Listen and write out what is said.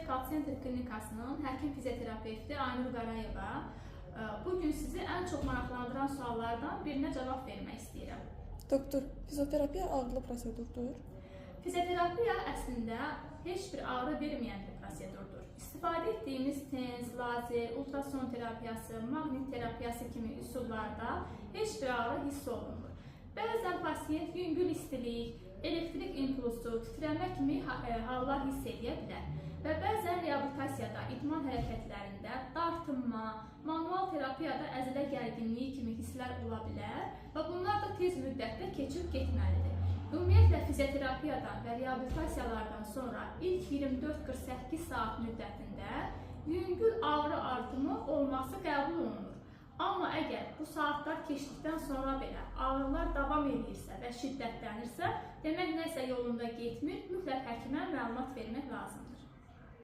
Call Center klinikasının həkim fizioterapevti Aynur Qarayeva. Bugün sizi ən çox maraqlandıran suallardan birinə cavab vermək istəyirəm. Doktor, fizioterapiya ağırlı prosedurdur. Fizioterapiya əslində heç bir ağrı verməyən bir prosedurdur. İstifadə etdiyimiz tens, lazer, ultrason terapiyası, maqnit terapiyası kimi üsullarda heç bir ağrı hiss olunmur. Bəzən pasiyent yüngül istilik, elektrik impulsu, titrəmə kimi hallar hiss edə bilər. Və bəzən reabilitasiyada, idman hərəkətlərində dartınma, manual terapiyada əzilə gərginliyi kimi hisslər ola bilər və bunlar da tez müddətdə keçib getməlidir. Ümumiyyətlə, fizioterapiyadan və reabilitasiyalardan sonra ilk 24-48 saat müddətində yüngül ağrı artımı olması qəbul olunur. Amma əgər bu saatlar keçdikdən sonra belə ağrılar davam edirsə və şiddətlənirsə, demək nəsə yolunda getmir, mütləq həkimə məlumat vermək lazımdır.